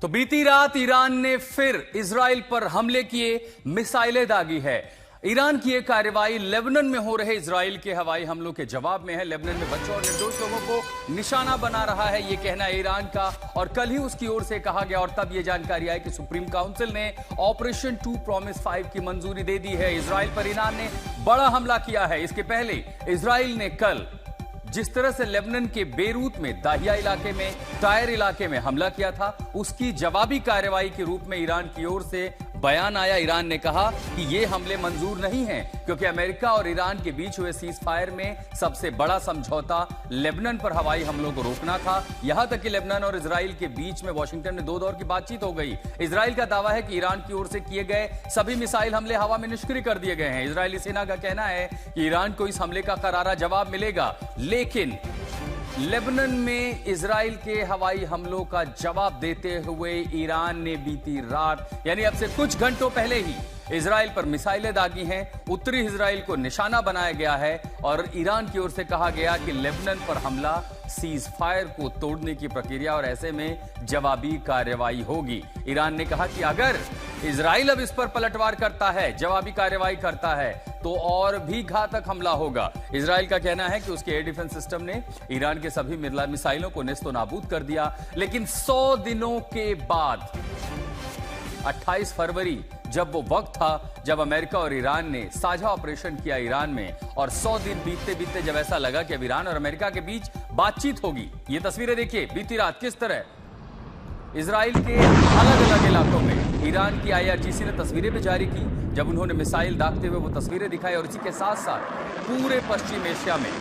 तो बीती रात ईरान ने फिर इजराइल पर हमले किए, मिसाइलें दागी है। ईरान की यह कार्रवाई लेबनान में हो रहे इजराइल के हवाई हमलों के जवाब में है। लेबनान में बच्चों और निर्दोष लोगों को निशाना बना रहा है, यह कहना है ईरान का। और कल ही उसकी ओर से कहा गया और तब यह जानकारी आई कि सुप्रीम काउंसिल ने ऑपरेशन 2 प्रॉमिस 5 की मंजूरी दे दी है। इजराइल पर ईरान ने बड़ा हमला किया है। इसके पहले इजराइल ने कल जिस तरह से लेबनान के बेरूत में दाहिया इलाके में, टायर इलाके में हमला किया था, उसकी जवाबी कार्रवाई के रूप में ईरान की ओर से बयान आया। ईरान ने कहा कि ये हमले मंजूर नहीं हैं क्योंकि अमेरिका और ईरान के बीच हुए सीज फायर में सबसे बड़ा समझौता लेबनान पर हवाई हमलों को रोकना था। यहां तक कि लेबनान और इजराइल के बीच में वॉशिंगटन में 2 दौर की बातचीत हो गई। इजराइल का दावा है कि ईरान की ओर से किए गए सभी मिसाइल हमले हवा में निष्क्रिय कर दिए गए हैं। इजरायली सेना का कहना है कि ईरान को इस हमले का करारा जवाब मिलेगा, लेकिन लेबनान में इजराइल के हवाई हमलों का जवाब देते हुए ईरान ने बीती रात यानी अब से कुछ घंटों पहले ही इजराइल पर मिसाइलें दागी हैं। उत्तरी इजराइल को निशाना बनाया गया है और ईरान की ओर से कहा गया कि लेबनान पर हमला सीज फायर को तोड़ने की प्रक्रिया और ऐसे में जवाबी कार्रवाई होगी। ईरान ने कहा कि अगर इजराइल अब इस पर पलटवार करता है, जवाबी कार्रवाई करता है, तो और भी घातक हमला होगा। इजराइल का कहना है कि उसके एयर डिफेंस सिस्टम ने ईरान के सभी मिसाइलों को नेस्तो नाबूद कर दिया। लेकिन 100 दिनों के बाद 28 फरवरी जब वो वक्त था जब अमेरिका और ईरान ने साझा ऑपरेशन किया ईरान में, और 100 दिन बीतते बीतते जब ऐसा लगा कि अब ईरान और अमेरिका के बीच बातचीत होगी। ये तस्वीरें देखिए बीती रात किस तरह इजराइल के अलग अलग इलाकों में ईरान की IRGC ने तस्वीरें भी जारी की जब उन्होंने मिसाइल दागते हुए वो तस्वीरें दिखाई। और इसी के साथ साथ पूरे पश्चिम एशिया में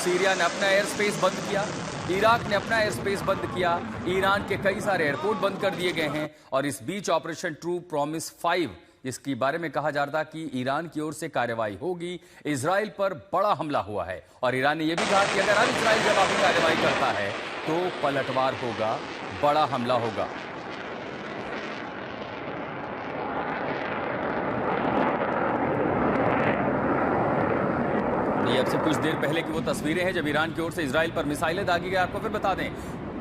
सीरिया ने अपना एयर स्पेस बंद किया, इराक ने अपना एयर स्पेस बंद किया, ईरान के कई सारे एयरपोर्ट बंद कर दिए गए हैं। और इस बीच ऑपरेशन 2 प्रॉमिस 5 जिसके बारे में कहा जा रहा था कि ईरान की ओर से कार्रवाई होगी, इजराइल पर बड़ा हमला हुआ है। और ईरान ने यह भी कहा कि अगर अब इजराइल जवाबी कार्रवाई करता है तो पलटवार होगा, बड़ा हमला होगा। ये अब से कुछ देर पहले की वो तस्वीरें हैं जब ईरान की ओर से इजराइल पर मिसाइलें दागी गई। आपको फिर बता दें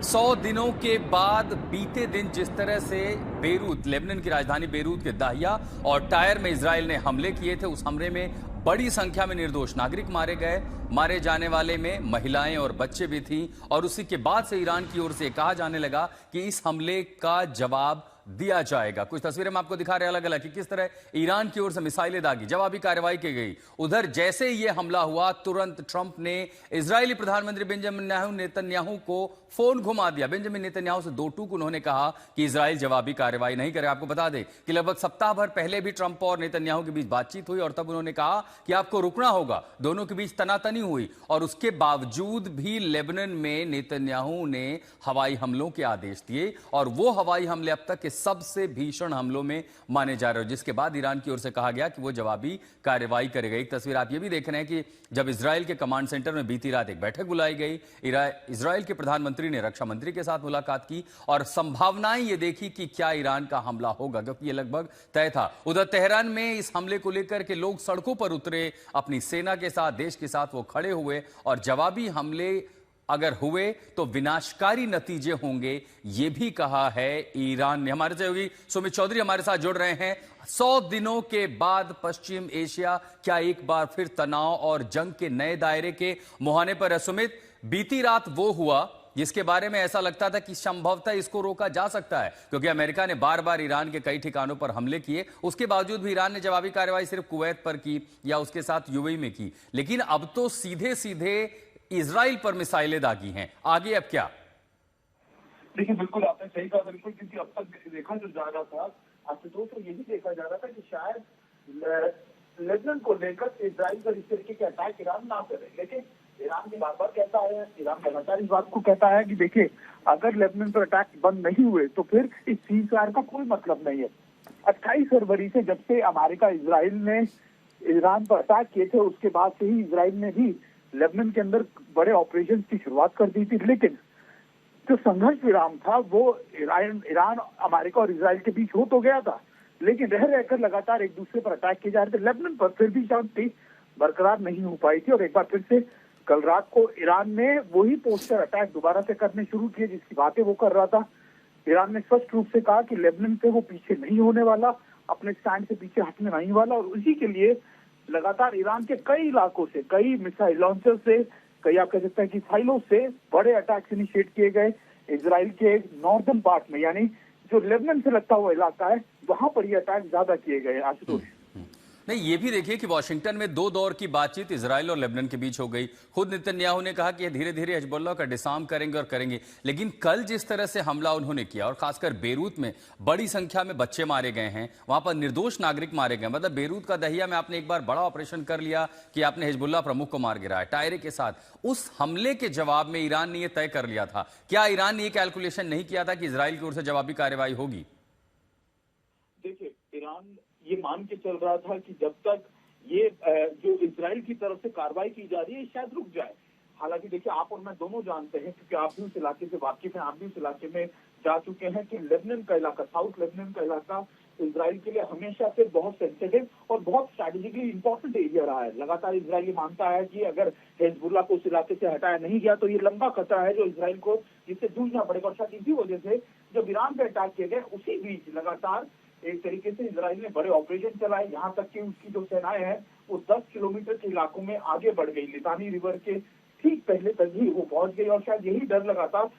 100 दिनों के बाद बीते दिन जिस तरह से बेरूत, लेबनान की राजधानी बेरूत के दाहिया और टायर में इजराइल ने हमले किए थे, उस हमले में बड़ी संख्या में निर्दोष नागरिक मारे गए। मारे जाने वाले में महिलाएं और बच्चे भी थीं। और उसी के बाद से ईरान की ओर से कहा जाने लगा कि इस हमले का जवाब दिया जाएगा। कुछ तस्वीरें हम आपको दिखा रहे हैं अलग अलग कि किस तरह ईरान की ओर से मिसाइलें दागी, जवाबी कार्रवाई की गई। उधर जैसे ही यह हमला हुआ तुरंत ट्रंप ने इजरायली प्रधानमंत्री बेंजामिन नेतन्याहू को फोन घुमा दिया। बेंजामिन नेतन्याहू से 2 टूक उन्होंने कहा कि इजराइल जवाबी कार्रवाई नहीं करे। आपको बता दें कि लगभग सप्ताह भर पहले भी ट्रंप और नेतन्याहू के बीच बातचीत हुई और तब उन्होंने कहा कि आपको रुकना होगा। दोनों के बीच तनातनी हुई और उसके बावजूद भी लेबनान में नेतन्याहू ने हवाई हमलों के आदेश दिए और वो हवाई हमले अब तक के सबसे भीषण हमलों में माने जा रहे हो, जिसके बाद ईरान की ओर से कहा गया कि वो जवाबी कार्रवाई करेगा। एक तस्वीर आप ये भी देख रहे हैं कि जब इजराइल के कमांड सेंटर में बीती रात एक बैठक बुलाई गई, इजराइल के प्रधानमंत्री ने रक्षा मंत्री के साथ मुलाकात की और संभावनाएं ये देखी कि क्या ईरान का हमला होगा, क्योंकि ये लगभग तय था। उधर तेहरान में इस हमले को लेकर के लोग सड़कों पर उतरे, अपनी सेना के साथ, देश के साथ वो खड़े हुए और जवाबी हमले अगर हुए तो विनाशकारी नतीजे होंगे, यह भी कहा है ईरान ने। हमारे सहयोगी सुमित चौधरी हमारे साथ जुड़ रहे हैं। 100 दिनों के बाद पश्चिम एशिया क्या एक बार फिर तनाव और जंग के नए दायरे के मुहाने पर है? सुमित, बीती रात वो हुआ जिसके बारे में ऐसा लगता था कि संभवतः इसको रोका जा सकता है क्योंकि अमेरिका ने बार बार ईरान के कई ठिकानों पर हमले किए, उसके बावजूद भी ईरान ने जवाबी कार्रवाई सिर्फ कुवैत पर की या उसके साथ UAE में की। लेकिन अब तो सीधे सीधे इजराइल पर मिसाइलें दागी हैं। आगे अब क्या? देखिए बिल्कुल आपने सही कहा, बिल्कुल, क्योंकि अब तक देखा जो जा रहा था, आशुतोष, तो यही देखा जा रहा था कि शायद लेबनान को लेकर इजराइल पर इस तरीके के अटैक ईरान ना करे। लेकिन ईरान भी बार बार कहता है, ईरान लगातार इस बात को कहता है कि देखिए अगर लेबनान पर अटैक बंद नहीं हुए तो फिर इस सीज फायर का कोई मतलब नहीं है। 28 फरवरी से जब से अमेरिका इजराइल ने ईरान पर अटैक किए थे, उसके बाद से ही इजराइल ने भी लेबनान के अंदर बड़े ऑपरेशन की शुरुआत कर दी थी। लेकिन जो संघर्ष विराम था वो ईरान, अमेरिका और इजराइल के बीच हो तो गया था, लेकिन रह रहकर लगातार एक दूसरे पर अटैक किए जा रहे थे। लेबनान पर फिर भी शांति बरकरार नहीं हो पाई थी और एक बार फिर से कल रात को ईरान ने वही पोस्टर अटैक दोबारा से करने शुरू किए जिसकी बातें वो कर रहा था। ईरान ने स्पष्ट रूप से कहा कि लेबनान से वो पीछे नहीं होने वाला, अपने स्टैंड से पीछे हटने नहीं वाला, और उसी के लिए लगातार ईरान के कई इलाकों से, कई मिसाइल लॉन्चर से, कई आप कह सकते हैं कि साइलों से बड़े अटैक्स इनिशिएट किए गए इजराइल के नॉर्दर्न पार्ट में, यानी जो लेबनान से लगता हुआ इलाका है वहां पर ये अटैक ज्यादा किए गए। आशुतोष, नहीं, ये भी देखिए कि वॉशिंगटन में 2 दौर की बातचीत इजराइल और लेबनान के बीच हो गई। खुद नेतन्याहू ने कहा कि ये धीरे धीरे हिजबुल्लाह का डिसार्म करेंगे और करेंगे, लेकिन कल जिस तरह से हमला उन्होंने किया और खासकर बेरूत में बड़ी संख्या में बच्चे मारे गए हैं, वहां पर निर्दोष नागरिक मारे गए, मतलब बेरूत का दहिया में आपने एक बार बड़ा ऑपरेशन कर लिया कि आपने हिजबुल्लाह प्रमुख को मार गिराया टायरे के साथ। उस हमले के जवाब में ईरान ने यह तय कर लिया था, क्या ईरान ने यह कैलकुलेशन नहीं किया था कि इजराइल की ओर से जवाबी कार्रवाई होगी? देखिए, ईरान ये मान के चल रहा था कि जब तक ये जो इजराइल की तरफ से कार्रवाई की जा रही है शायद रुक जाए। हालांकि देखिए, आप और मैं दोनों जानते हैं, क्योंकि आप भी उस इलाके से वाकिफ हैं, आप भी उस इलाके में जा चुके हैं, कि लेबनान का इलाका, साउथ लेबनान का इलाका इजराइल के लिए हमेशा से बहुत सेंसिटिव और बहुत स्ट्रैटेजिकली इंपॉर्टेंट एरिया रहा है। लगातार इजराइल मानता है कि अगर हिजबुल्लाह को उस इलाके से हटाया नहीं गया तो ये लंबा खतरा है जो इजराइल को जिससे जूझना पड़ेगा। और शायद इसी वजह से जब ईरान पे अटैक किए गए, उसी बीच लगातार एक तरीके से इजराइल ने बड़े ऑपरेशन चलाए, यहाँ तक कि उसकी जो सेनाएं हैं वो 10 किलोमीटर के इलाकों में आगे बढ़ गई। लितानी रिवर के ठीक पहले तक ही वो पहुंच गई, और शायद यही डर लगा था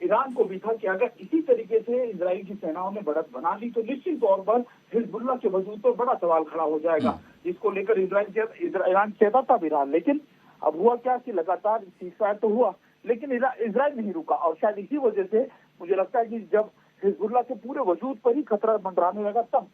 ईरान को भी था कि अगर इसी तरीके से इजराइल की सेनाओं ने बढ़त बना ली तो निश्चित तौर पर हिजबुल्लाह के वजूद पर बड़ा सवाल खड़ा हो जाएगा, जिसको लेकर ईरान कहता था ईरान। लेकिन अब हुआ क्या कि लगातार सीजफायर तो हुआ, लेकिन इजराइल नहीं रुका, और शायद इसी वजह से मुझे लगता है कि जब हिजबुल्लाह के पूरे वजूद पर ही खतरा मंडराने लगा, तब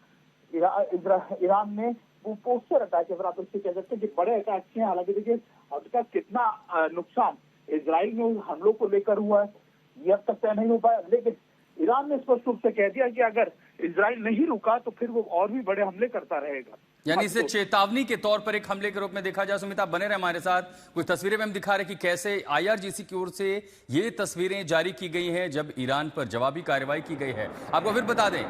ईरान ने वो पोस्टर अटैक, अगर आप इससे कह सकते हैं कि बड़े अटैक किए। हालांकि देखिए, अब तक कितना नुकसान इजराइल में हमलों को लेकर हुआ है ये अब तक तय नहीं हो पाया, लेकिन ईरान ने स्पष्ट रूप से कह दिया कि अगर इजराइल नहीं रुका तो फिर वो और भी बड़े हमले करता रहेगा। यानी इसे चेतावनी के तौर पर एक हमले के रूप में देखा जाए। सुमित, आप बने रहे हमारे साथ, कुछ तस्वीरें में हम दिखा रहे कि कैसे IRGC की ओर से ये तस्वीरें जारी की गई हैं जब ईरान पर जवाबी कार्रवाई की गई है। आपको फिर बता दें,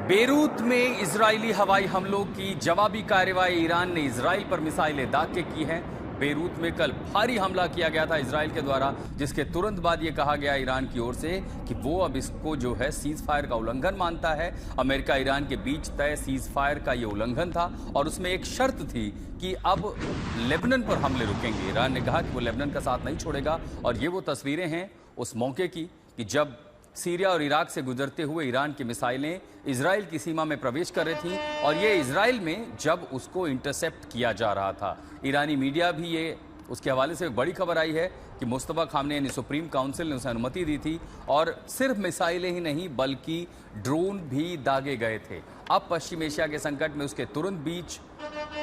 बेरूत में इजरायली हवाई हमलों की जवाबी कार्रवाई ईरान ने इजराइल पर मिसाइलें दाग के की हैं। बेरूत में कल भारी हमला किया गया था इजराइल के द्वारा, जिसके तुरंत बाद यह कहा गया ईरान की ओर से कि वो अब इसको जो है सीज फायर का उल्लंघन मानता है। अमेरिका ईरान के बीच तय सीज फायर का ये उल्लंघन था और उसमें एक शर्त थी कि अब लेबनान पर हमले रुकेंगे। ईरान ने कहा कि वो लेबनान का साथ नहीं छोड़ेगा, और ये वो तस्वीरें हैं उस मौके की कि जब सीरिया और इराक से गुजरते हुए ईरान की मिसाइलें इजराइल की सीमा में प्रवेश कर रही थीं, और ये इजराइल में जब उसको इंटरसेप्ट किया जा रहा था। ईरानी मीडिया भी ये उसके हवाले से बड़ी खबर आई है कि मुस्तफा खामनेई यानी सुप्रीम काउंसिल ने उसे अनुमति दी थी, और सिर्फ मिसाइलें ही नहीं बल्कि ड्रोन भी दागे गए थे। अब पश्चिम एशिया के संकट में उसके तुरंत बीच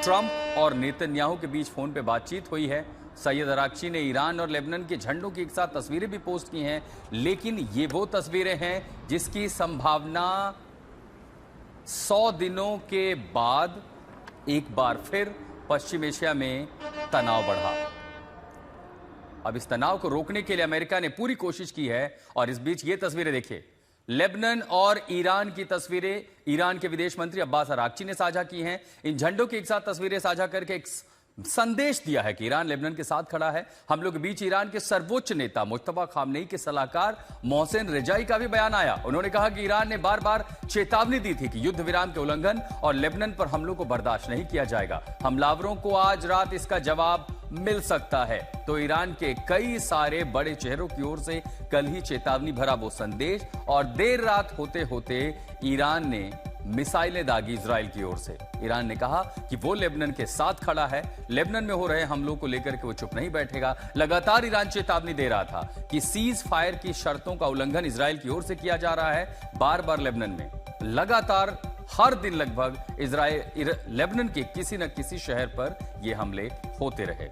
ट्रंप और नेतन्याहू के बीच फोन पे बातचीत हुई है। सैयद अराक्ची ने ईरान और लेबनान के झंडों की एक साथ तस्वीरें भी पोस्ट की हैं, लेकिन ये वो तस्वीरें हैं जिसकी संभावना 100 दिनों के बाद एक बार फिर पश्चिम एशिया में तनाव बढ़ा। अब इस तनाव को रोकने के लिए अमेरिका ने पूरी कोशिश की है, और इस बीच ये तस्वीरें देखिए, लेबनान और ईरान की तस्वीरें ईरान के विदेश मंत्री अब्बास अराक्ची ने साझा की हैं। इन झंडों की एक साथ तस्वीरें साझा करके एक संदेश दिया है कि ईरान लेबनान के साथ खड़ा है। हम लोग के बीच ईरान के सर्वोच्च नेता मुस्तफा खामनेई के सलाहकार मोहसिन रिजाई का भी बयान आया। उन्होंने कहा कि ईरान ने बार बार चेतावनी दी थी कि युद्ध विराम के उल्लंघन और लेबनान पर हमलों को बर्दाश्त नहीं किया जाएगा। हमलावरों को आज रात इसका जवाब मिल सकता है। तो ईरान के कई सारे बड़े चेहरों की ओर से कल ही चेतावनी भरा वो संदेश, और देर रात होते होते ईरान ने मिसाइलें दागी इजराइल की ओर से। ईरान ने कहा कि वो लेबनान के साथ खड़ा है, लेबनान में हो रहे हमलों को लेकर के वो चुप नहीं बैठेगा। लगातार ईरान चेतावनी दे रहा था कि सीज फायर की शर्तों का उल्लंघन इजराइल की ओर से किया जा रहा है। बार बार लेबनान में लगातार हर दिन लगभग लेबनान के किसी न किसी शहर पर ये हमले होते रहे।